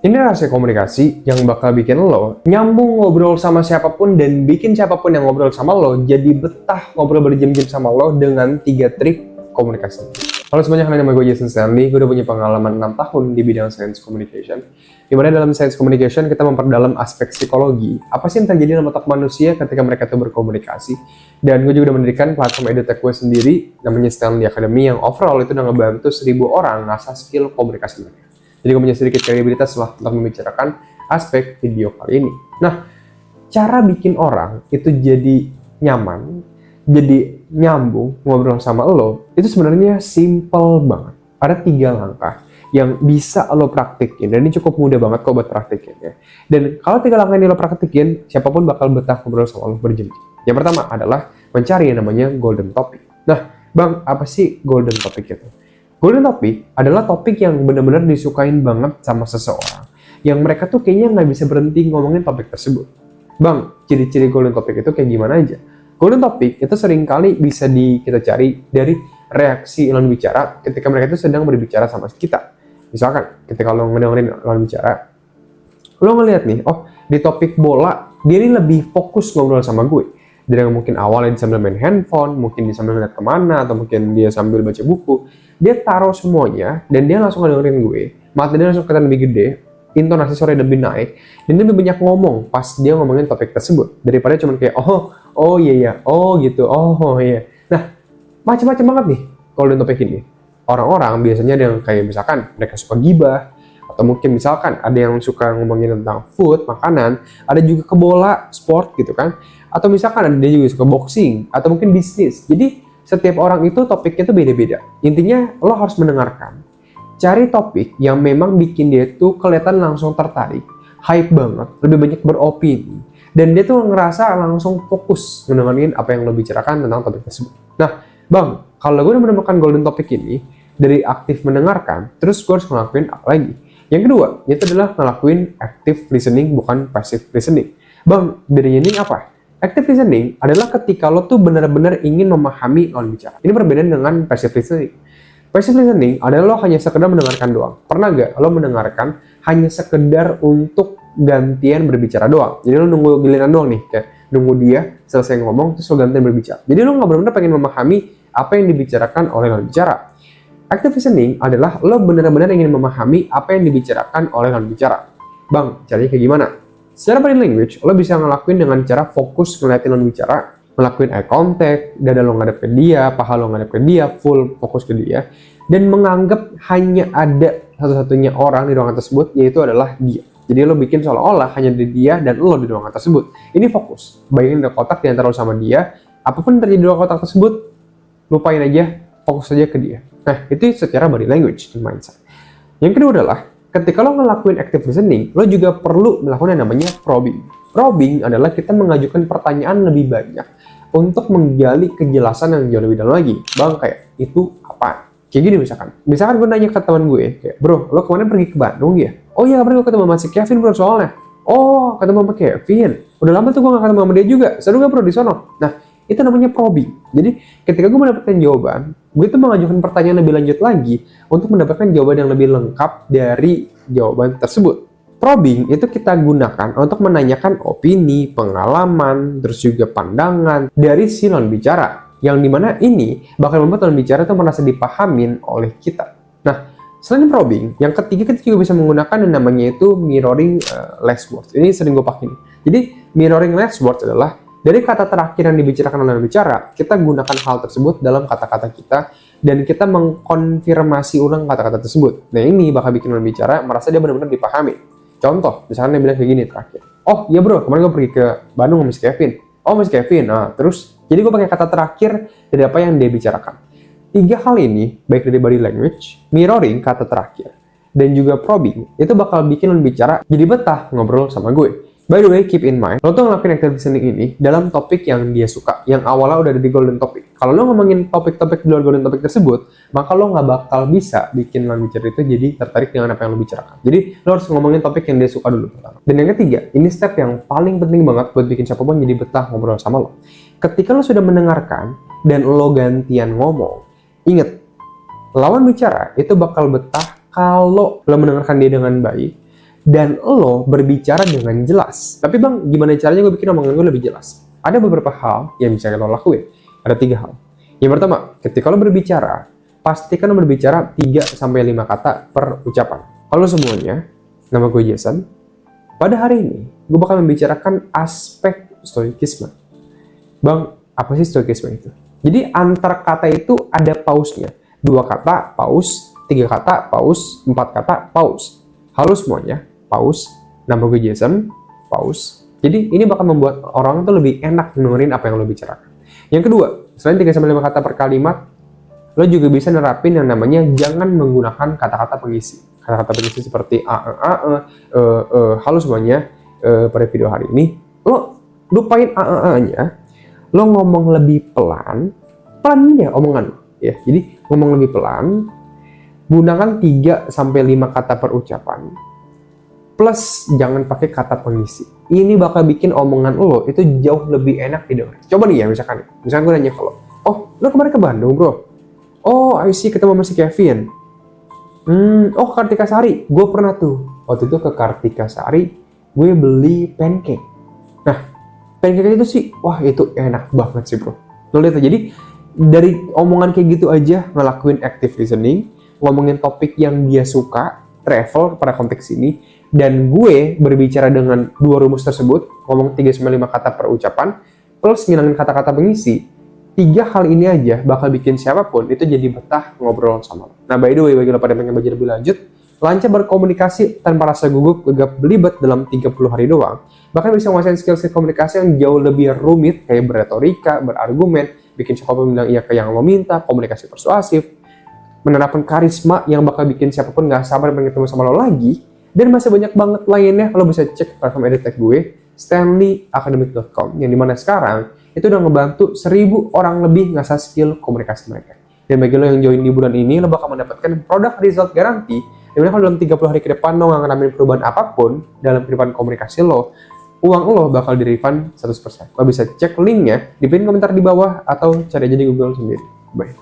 Ini rahasia komunikasi yang bakal bikin lo nyambung ngobrol sama siapapun dan bikin siapapun yang ngobrol sama lo jadi betah ngobrol berjam-jam sama lo dengan 3 trik komunikasi. Halo semuanya, kenalin nama gue Jason Stanley. Gue udah punya pengalaman 6 tahun di bidang Science Communication. Dimana dalam Science Communication kita memperdalam aspek psikologi. Apa sih yang terjadi dalam otak manusia ketika mereka tuh berkomunikasi. Dan gue juga udah mendirikan platform edutech gue sendiri, namanya Stanley Academy, yang overall itu udah ngebantu 1000 orang ngasah skill komunikasi mereka. Jadi gue punya sedikit kredibilitas lah untuk membicarakan aspek video kali ini. Nah, cara bikin orang itu jadi nyaman, jadi nyambung ngobrol sama lo, itu sebenarnya simple banget. Ada 3 langkah yang bisa lo praktikin, dan ini cukup mudah banget kok buat praktikinnya. Dan kalau 3 langkah ini lo praktikin, siapapun bakal betah ngobrol sama lo berjam-jam. Yang pertama adalah mencari yang namanya golden topic. Nah, Bang, apa sih golden topic itu? Golden topic adalah topik yang benar-benar disukain banget sama seseorang. Yang mereka tuh kayaknya nggak bisa berhenti ngomongin topik tersebut. Bang, ciri-ciri golden topic itu kayak gimana aja? Golden topic itu seringkali bisa kita cari dari reaksi lawan bicara ketika mereka itu sedang berbicara sama kita. Misalkan, ketika lo ngedengerin lawan bicara, lo ngeliat nih, oh di topik bola, dia ini lebih fokus ngobrol sama gue. Dari yang mungkin awalnya dia sambil main handphone, mungkin dia sambil ngeliat kemana, atau mungkin dia sambil baca buku. Dia taruh semuanya, dan dia langsung ngedengerin gue. Mata dia langsung kelihatan lebih gede, intonasi suara lebih naik, dan dia lebih banyak ngomong pas dia ngomongin topik tersebut. Daripada cuma kayak, oh iya, oh gitu, oh iya. Nah, macam-macam banget nih golden topic ini. Orang-orang biasanya ada yang kayak misalkan mereka suka gibah, atau mungkin misalkan ada yang suka ngomongin tentang food, makanan, ada juga ke bola, sport gitu kan. Atau misalkan ada dia juga suka boxing, atau mungkin bisnis. Jadi setiap orang itu topiknya itu beda-beda. Intinya lo harus mendengarkan. Cari topik yang memang bikin dia tuh kelihatan langsung tertarik, hype banget, lebih banyak beropini. Dan dia tuh ngerasa langsung fokus mendengarin apa yang lo bicarakan tentang topik tersebut. Nah, Bang, kalau gue udah menemukan golden topik ini, dari aktif mendengarkan, terus gue harus ngelakuin apa lagi? Yang kedua, yaitu adalah ngelakuin active listening, bukan passive listening. Bang, bedanya ini apa? Active listening adalah ketika lo tuh benar-benar ingin memahami lawan bicara. Ini berbeda dengan passive listening. Passive listening adalah lo hanya sekedar mendengarkan doang. Pernah gak lo mendengarkan hanya sekedar untuk gantian berbicara doang? Jadi lo nunggu giliran doang nih, kayak nunggu dia selesai ngomong, terus lo gantian berbicara. Jadi lo nggak benar-benar pengen memahami apa yang dibicarakan oleh lawan bicara. Active listening adalah lo benar-benar ingin memahami apa yang dibicarakan oleh lawan bicara. Bang, caranya kayak gimana? Secara body language, lo bisa ngelakuin dengan cara fokus ngeliatin lawan bicara, ngelakuin eye contact, dada lo ngadep ke dia, paha lo ngadep ke dia, full fokus ke dia, dan menganggap hanya ada satu-satunya orang di ruangan tersebut, yaitu adalah dia. Jadi lo bikin seolah-olah hanya ada dia dan lo di ruangan tersebut. Ini fokus. Bayangin ada kotak di antara lo sama dia, apapun yang terjadi di ruang kotak tersebut, lupain aja, fokus aja ke dia. Nah, itu secara body language dan mindset. Yang kedua adalah, ketika lo ngelakuin active listening, lo juga perlu melakukan yang namanya probing. Probing adalah kita mengajukan pertanyaan lebih banyak untuk menggali kejelasan yang jauh lebih dalam lagi. Bang, kayak itu apa? Kayak gini misalkan gue nanya ke teman gue, kayak, bro, lo kemarin pergi ke Bandung ya? Oh iya, kemarin gue ketemu sama si Kevin bro soalnya. Oh, ketemu sama Kevin. Udah lama tuh gue gak ketemu sama dia juga. Seru gak bro di sono? Nah, itu namanya probing. Jadi, ketika gue mendapatkan jawaban, gue tuh mengajukan pertanyaan lebih lanjut lagi untuk mendapatkan jawaban yang lebih lengkap dari jawaban tersebut. Probing itu kita gunakan untuk menanyakan opini, pengalaman, terus juga pandangan dari si lawan bicara. Yang dimana ini bakal membuat lawan bicara itu merasa dipahamin oleh kita. Nah, selain probing, yang ketiga kita juga bisa menggunakan yang namanya itu mirroring last words. Ini sering gue pakai. Jadi, mirroring last words adalah dari kata terakhir yang dibicarakan oleh bicara, kita gunakan hal tersebut dalam kata-kata kita, dan kita mengkonfirmasi ulang kata-kata tersebut. Nah, ini bakal bikin lawan bicara merasa dia benar-benar dipahami. Contoh, misalnya dia bilang kayak gini terakhir. Oh iya bro, kemarin gue pergi ke Bandung sama si Kevin. Oh Mas Kevin, nah terus, jadi gue pakai kata terakhir dari apa yang dia bicarakan. 3 hal ini, baik dari body language, mirroring kata terakhir, dan juga probing, itu bakal bikin lawan bicara jadi betah ngobrol sama gue. By the way, keep in mind, lo tuh ngelakuin active listening ini dalam topik yang dia suka, yang awalnya udah ada di golden topic. Kalau lo ngomongin topik-topik di luar golden topic tersebut, maka lo nggak bakal bisa bikin lawan bicara itu jadi tertarik dengan apa yang lo bicarakan. Jadi, lo harus ngomongin topik yang dia suka dulu pertama. Dan yang ketiga, ini step yang paling penting banget buat bikin siapapun jadi betah ngobrol sama lo. Ketika lo sudah mendengarkan dan lo gantian ngomong, inget, lawan bicara itu bakal betah kalau lo mendengarkan dia dengan baik, dan lo berbicara dengan jelas. Tapi bang, gimana caranya gue bikin omongan gue lebih jelas? Ada beberapa hal yang bisa lo lakuin. Ada 3 hal. Yang pertama, ketika lo berbicara, pastikan lo berbicara 3-5 kata per ucapan. Halo semuanya, nama gue Jason. Pada hari ini, gue bakal membicarakan aspek stoikisme. Bang, apa sih stoikisme itu? Jadi antar kata itu ada pausnya. 2 kata, paus. 3 kata, paus. 4 kata, paus. Halo semuanya, paus. Nama gue Jason, paus. Jadi ini bakal membuat orang tuh lebih enak dengerin apa yang lo bicarakan. Yang kedua, selain 3-5 kata per kalimat, lo juga bisa nerapin yang namanya jangan menggunakan kata-kata pengisi. Kata-kata pengisi seperti halo semuanya, pada video hari ini, lo lupain nya, lo ngomong lebih pelan ya omongan lo. Ya, jadi ngomong lebih pelan, gunakan 3-5 kata per ucapan. Plus, jangan pakai kata pengisi. Ini bakal bikin omongan lo itu jauh lebih enak didengar. Coba nih ya, misalkan gue nanya ke lo, oh, lo kemarin ke Bandung, bro? Oh, I see, ketemu sama si Kevin. Oh, ke Kartika Sari. Gue pernah tuh. Waktu itu ke Kartika Sari, gue beli pancake. Nah, pancake itu sih, wah itu enak banget sih, bro. Lo lihat aja, jadi dari omongan kayak gitu aja, ngelakuin active listening, ngomongin topik yang dia suka, travel pada konteks ini, dan gue berbicara dengan 2 rumus tersebut, ngomong 3-5 kata per ucapan, plus ngilangin kata-kata pengisi. 3 hal ini aja bakal bikin siapapun itu jadi betah ngobrol sama lo. Nah, by the way, bagi lo pada pengen belajar lebih lanjut, lancar berkomunikasi tanpa rasa gugup, gegap, belibet dalam 30 hari doang, bahkan bisa menguasai skill-skill komunikasi yang jauh lebih rumit, kayak berretorika, berargumen, bikin siapapun bilang iya ke yang lo minta, komunikasi persuasif, menerapkan karisma yang bakal bikin siapapun gak sabar pengen ketemu sama lo lagi, dan masih banyak banget lainnya. Lo bisa cek platform edtech gue, stanleyacademic.com, yang dimana sekarang itu udah ngebantu 1000 orang lebih ngasah skill komunikasi mereka. Dan bagi lo yang join di bulan ini, lo bakal mendapatkan produk result guarantee, dimana kalau dalam 30 hari ke depan lo gak ngalamin perubahan apapun dalam kehidupan komunikasi lo, uang lo bakal di-refund 100%. Lo bisa cek linknya di pin komentar di bawah atau cari aja di Google sendiri. Bye.